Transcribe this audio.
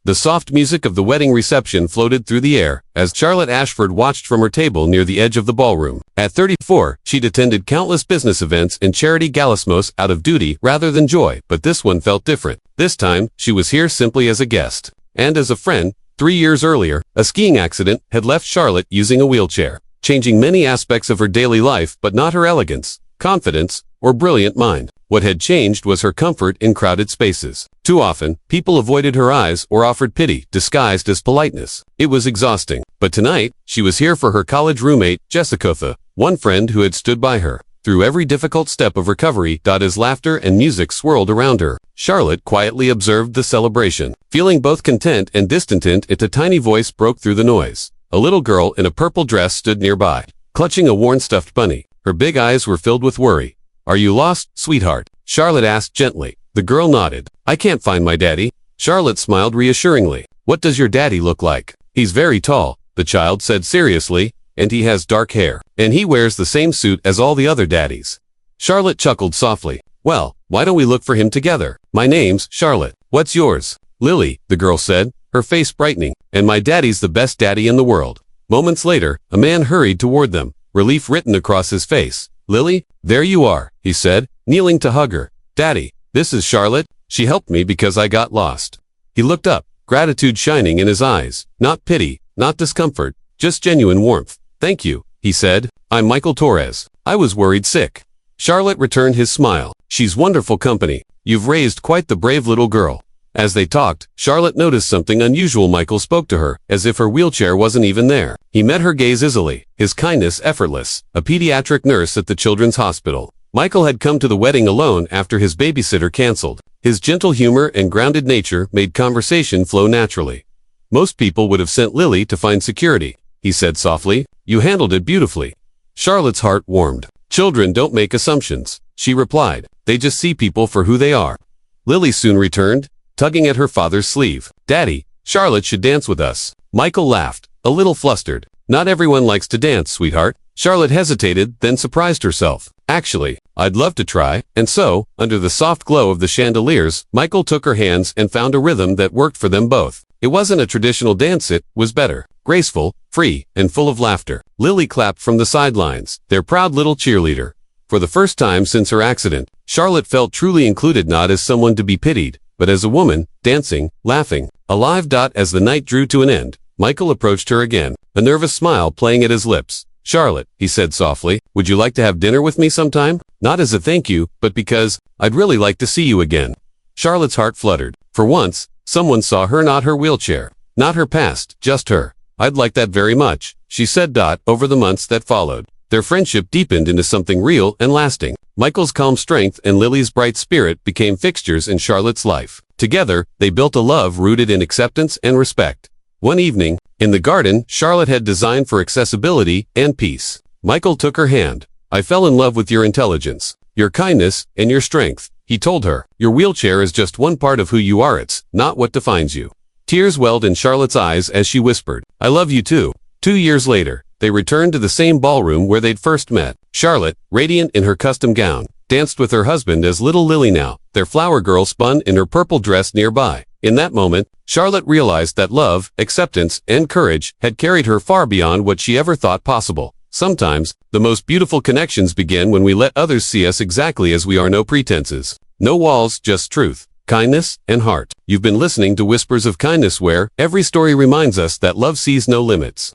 The soft music of the wedding reception floated through the air as Charlotte Ashford watched from her table near the edge of the ballroom. At 34, she'd attended countless business events and charity galasmos out of duty rather than joy, but this one felt different. This time, she was here simply as a guest. And as a friend. 3 years earlier, a skiing accident had left Charlotte using a wheelchair, changing many aspects of her daily life but not her elegance, confidence, or brilliant mind. What had changed was her comfort in crowded spaces. Too often, people avoided her eyes or offered pity, disguised as politeness. It was exhausting. But tonight, she was here for her college roommate, Jessicotha, one friend who had stood by her through every difficult step of recovery. As laughter and music swirled around her, Charlotte quietly observed the celebration. Feeling both content and discontent, a tiny voice broke through the noise. A little girl in a purple dress stood nearby, clutching a worn stuffed bunny. Her big eyes were filled with worry. "Are you lost, sweetheart?" Charlotte asked gently. The girl nodded. "I can't find my daddy." Charlotte smiled reassuringly. "What does your daddy look like?" "He's very tall," the child said seriously, "and he has dark hair. And he wears the same suit as all the other daddies." Charlotte chuckled softly. "Well, why don't we look for him together? My name's Charlotte. What's yours?" "Lily," the girl said, her face brightening. "And my daddy's the best daddy in the world." Moments later, a man hurried toward them, relief written across his face. "Lily, there you are," he said, kneeling to hug her. "Daddy, this is Charlotte. She helped me because I got lost." He looked up, gratitude shining in his eyes. Not pity, not discomfort, just genuine warmth. "Thank you," he said. "I'm Michael Torres. I was worried sick." Charlotte returned his smile. "She's wonderful company. You've raised quite the brave little girl." As they talked, Charlotte noticed something unusual. Michael spoke to her, as if her wheelchair wasn't even there. He met her gaze easily, his kindness effortless. A pediatric nurse at the children's hospital. Michael had come to the wedding alone after his babysitter canceled. His gentle humor and grounded nature made conversation flow naturally. "Most people would have sent Lily to find security," he said softly. "You handled it beautifully." Charlotte's heart warmed. "Children don't make assumptions," she replied. "They just see people for who they are." Lily soon returned, tugging at her father's sleeve. "Daddy, Charlotte should dance with us." Michael laughed, a little flustered. "Not everyone likes to dance, sweetheart." Charlotte hesitated, then surprised herself. "Actually, I'd love to try." And so, under the soft glow of the chandeliers, Michael took her hands and found a rhythm that worked for them both. It wasn't a traditional dance, it was better, graceful, free, and full of laughter. Lily clapped from the sidelines, their proud little cheerleader. For the first time since her accident, Charlotte felt truly included, not as someone to be pitied, but as a woman, dancing, laughing, alive. As the night drew to an end, Michael approached her again, a nervous smile playing at his lips. "Charlotte," he said softly, "would you like to have dinner with me sometime? Not as a thank you, but because I'd really like to see you again." Charlotte's heart fluttered. For once, someone saw her, not her wheelchair, not her past, just her. "I'd like that very much," she said. Over the months that followed, their friendship deepened into something real and lasting. Michael's calm strength and Lily's bright spirit became fixtures in Charlotte's life. Together, they built a love rooted in acceptance and respect. One evening, in the garden Charlotte had designed for accessibility and peace, Michael took her hand. "I fell in love with your intelligence, your kindness, and your strength," he told her. "Your wheelchair is just one part of who you are, it's not what defines you." Tears welled in Charlotte's eyes as she whispered, "I love you too." 2 years later, they returned to the same ballroom where they'd first met. Charlotte, radiant in her custom gown, danced with her husband as little Lily. Now, their flower girl spun in her purple dress nearby. In that moment, Charlotte realized that love, acceptance, and courage had carried her far beyond what she ever thought possible. Sometimes, the most beautiful connections begin when we let others see us exactly as we are. No pretenses, no walls, just truth, kindness, and heart. You've been listening to Whispers of Kindness, where every story reminds us that love sees no limits.